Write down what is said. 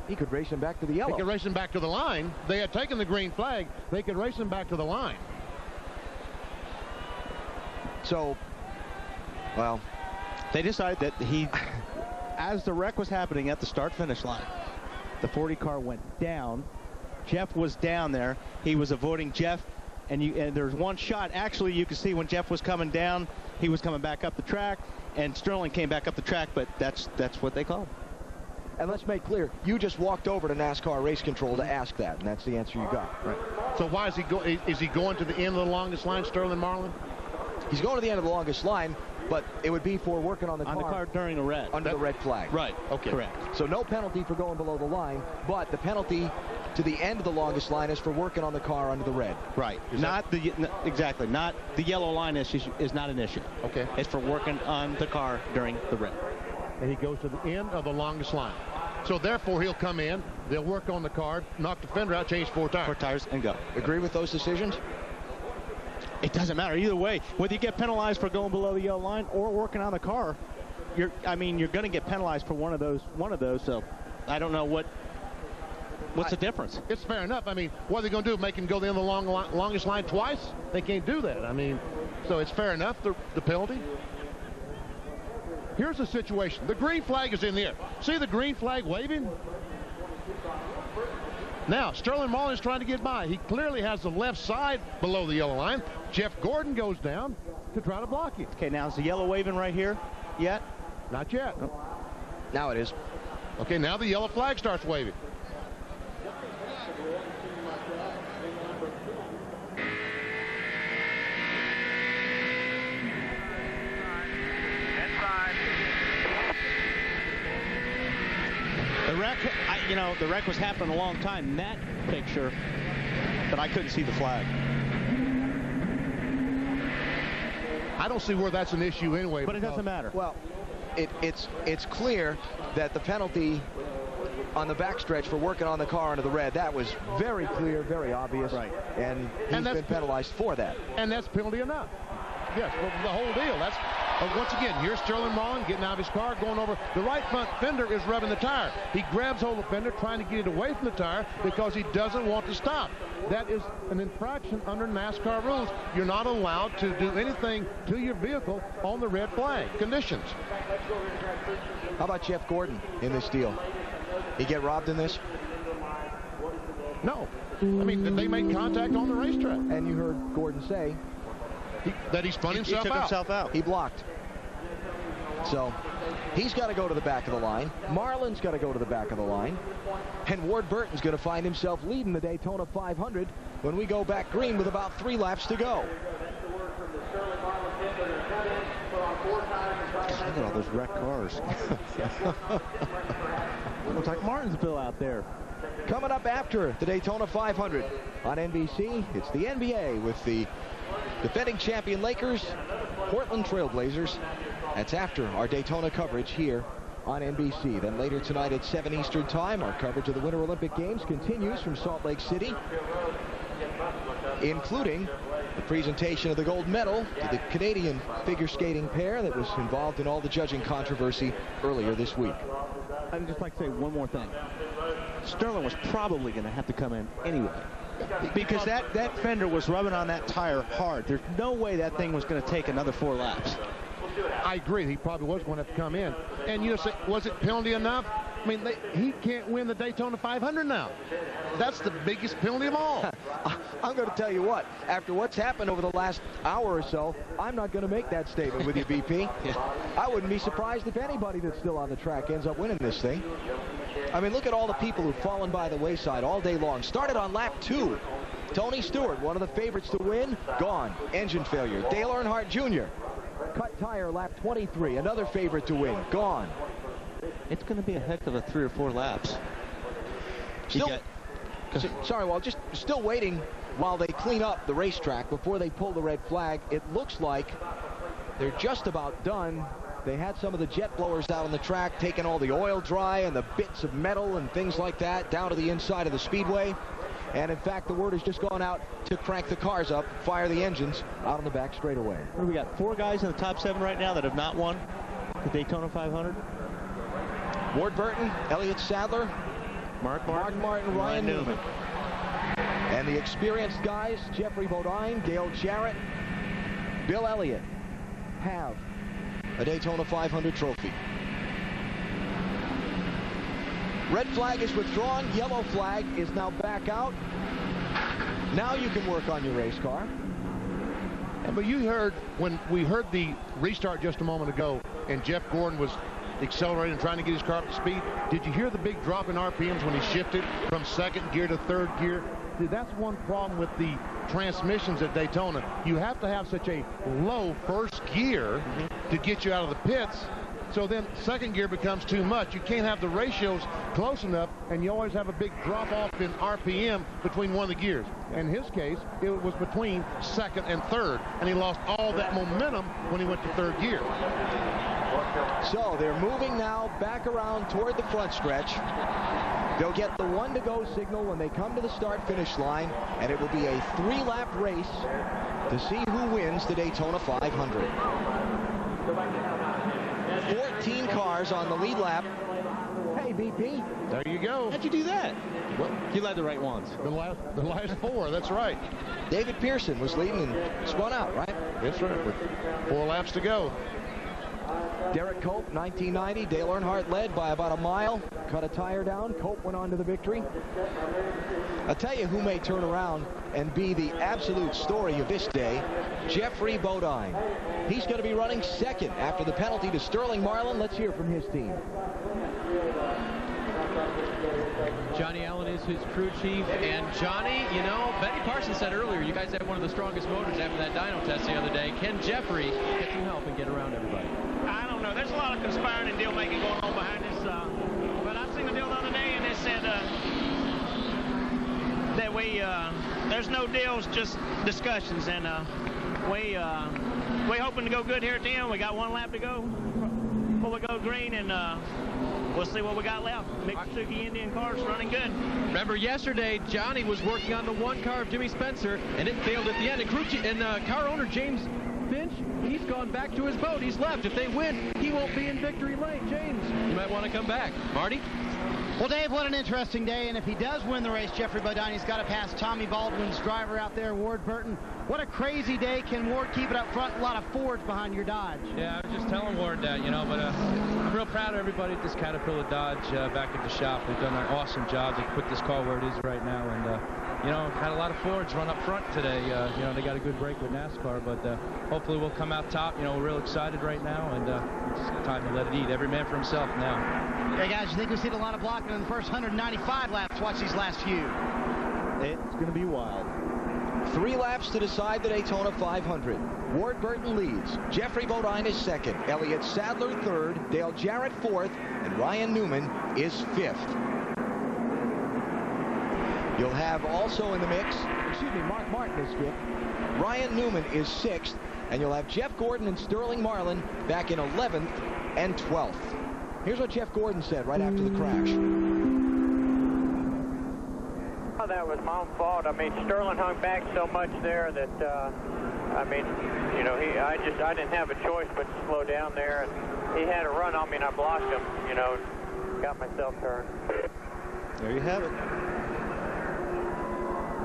He could race him back to the yellow. He could race him back to the line. They had taken the green flag. They could race him back to the line. So, well, they decided that he, as the wreck was happening at the start-finish line, the 40 car went down. Jeff was down there. He was avoiding Jeff, and there's one shot. Actually, you can see when Jeff was coming down, he was coming back up the track, and Sterling came back up the track, but that's what they called. And let's make clear, you just walked over to NASCAR Race Control to ask that, and that's the answer you got. Right. So why is he going to the end of the longest line, Sterling Marlin? He's going to the end of the longest line, but it would be for working on the car during the red. Under the red flag. Right. Okay. Correct. So no penalty for going below the line, but the penalty to the end of the longest line is for working on the car under the red. Right. Exactly. Not the yellow line is not an issue. Okay. It's for working on the car during the red. And he goes to the end of the longest line. So therefore he'll come in, they'll work on the car, knock the fender out, change 4 tires. 4 tires and go. Agree with those decisions? It doesn't matter either way. Whether you get penalized for going below the yellow line or working on the car, you're going to get penalized for one of those. So I don't know what's the difference. It's fair enough. I mean, what are they going to do? Make him go the end of the longest line twice? They can't do that. I mean, so it's fair enough, the penalty. Here's the situation. The green flag is in the air. See the green flag waving? Now, Sterling Marlin is trying to get by. He clearly has the left side below the yellow line. Jeff Gordon goes down to try to block him. Okay, now is the yellow waving right here yet? Not yet. Nope. Now it is. Okay, now the yellow flag starts waving. The wreck was happening a long time in that picture, but I couldn't see the flag. I don't see where that's an issue anyway. But it doesn't matter. Well, it's clear that the penalty on the backstretch for working on the car under the red, that was very clear, very obvious. Right. And he's been penalized for that. And that's penalty enough. Yes, well, the whole deal. That's once again, here's Sterling Marlin getting out of his car, going over. The right front fender is rubbing the tire. He grabs hold of the fender, trying to get it away from the tire because he doesn't want to stop. That is an infraction under NASCAR rules. You're not allowed to do anything to your vehicle on the red flag conditions. How about Jeff Gordon in this deal? He get robbed in this? No. I mean, they made contact on the racetrack. And you heard Gordon say that he spun himself out. He took himself out. He blocked. So he's got to go to the back of the line. Marlin's got to go to the back of the line. And Ward Burton's going to find himself leading the Daytona 500 when we go back green with about 3 laps to go. Look at all those wrecked cars. Looks like Martinsville out there. Coming up after the Daytona 500 on NBC, it's the NBA with the defending champion Lakers, Portland Trailblazers. That's after our Daytona coverage here on NBC. Then later tonight at 7 Eastern Time, our coverage of the Winter Olympic Games continues from Salt Lake City, including the presentation of the gold medal to the Canadian figure skating pair that was involved in all the judging controversy earlier this week. I'd just like to say one more thing. Sterling was probably going to have to come in anyway, because that fender was rubbing on that tire hard. There's no way that thing was going to take another 4 laps. I agree. He probably was going to have to come in. And you say, was it penalty enough? I mean, he can't win the Daytona 500 now. That's the biggest penalty of all. I'm going to tell you what, after what's happened over the last hour or so, I'm not going to make that statement with you, BP. I wouldn't be surprised if anybody that's still on the track ends up winning this thing. I mean, look at all the people who've fallen by the wayside all day long. Started on lap 2. Tony Stewart, one of the favorites to win, gone. Engine failure. Dale Earnhardt Jr., cut tire lap 23. Another favorite to win, gone. It's going to be a heck of a 3 or 4 laps. Sorry, Walt, just still waiting while they clean up the racetrack before they pull the red flag. It looks like they're just about done. They had some of the jet blowers out on the track, taking all the oil dry and the bits of metal and things like that down to the inside of the Speedway. And in fact, the word has just gone out to crank the cars up, fire the engines out on the back straightaway. We got 4 guys in the top 7 right now that have not won the Daytona 500. Ward Burton, Elliott Sadler, Mark Martin, Ryan Newman. And the experienced guys, Jeffrey Bodine, Dale Jarrett, Bill Elliott, have a Daytona 500 trophy. Red flag is withdrawn. Yellow flag is now back out. Now you can work on your race car. But you heard, when we heard the restart just a moment ago, and Jeff Gordon was accelerating, trying to get his car up to speed, did you hear the big drop in RPMs when he shifted from second gear to third gear? See, that's one problem with the transmissions at Daytona. You have to have such a low first gear to get you out of the pits. So then second gear becomes too much. You can't have the ratios close enough, and you always have a big drop off in RPM between one of the gears. In his case, it was between second and third, and he lost all that momentum when he went to third gear. So they're moving now back around toward the front stretch. They'll get the 1 to go signal when they come to the start-finish line, and it will be a 3-lap race to see who wins the Daytona 500. 14 cars on the lead lap. Hey, BP. There you go. How'd you do that? Well, you led the right ones. The last 4, that's right. David Pearson was leading and spun out, right? That's right, with 4 laps to go. Derek Cope, 1990. Dale Earnhardt led by about a mile. Cut a tire down. Cope went on to the victory. I'll tell you who may turn around and be the absolute story of this day. Jeffrey Bodine. He's going to be running second after the penalty to Sterling Marlin. Let's hear from his team. Johnny Allen is his crew chief, and Johnny, you know, Benny Parsons said earlier, you guys have one of the strongest motors after that dyno test the other day. Can Jeffrey get some help and get around everybody? I don't know. There's a lot of conspiring and deal making going on behind this. But I've seen the deal the other day, and they said that there's no deals, just discussions, and we hoping to go good here at the end. We got 1 lap to go before we go green, and we'll see what we got left. Mitsubishi Indian cars running good. Remember yesterday, Johnny was working on the 1 car of Jimmy Spencer, and it failed at the end. And car owner James Finch, he's gone back to his boat. He's left. If they win, he won't be in victory lane. James, you might want to come back. Marty? Well, Dave, what an interesting day, and if he does win the race, Jeffrey Bodine's got to pass Tommy Baldwin's driver out there, Ward Burton. What a crazy day. Can Ward keep it up front? A lot of Fords behind your Dodge. Yeah, I was just telling Ward that, you know, but I'm real proud of everybody at this Caterpillar Dodge back at the shop. They've done an awesome job to put this car where it is right now, and you know, had a lot of Fords run up front today. You know, they got a good break with NASCAR, but hopefully we'll come out top. You know, we're real excited right now, and it's time to let it eat. Every man for himself now. Hey, guys, you think we've seen a lot of blocking in the first 195 laps? Watch these last few. It's going to be wild. 3 laps to decide the Daytona 500. Ward Burton leads. Jeffrey Bodine is second. Elliott Sadler third. Dale Jarrett fourth. And Ryan Newman is fifth. You'll have also in the mix, Mark Martin is fifth. Ryan Newman is sixth. And you'll have Jeff Gordon and Sterling Marlin back in 11th and 12th. Here's what Jeff Gordon said right after the crash. Oh, that was my own fault. I mean, Sterling hung back so much there that, I mean, you know, I didn't have a choice but to slow down there. And he had a run on me, and I blocked him, you know, got myself turned. There you have it.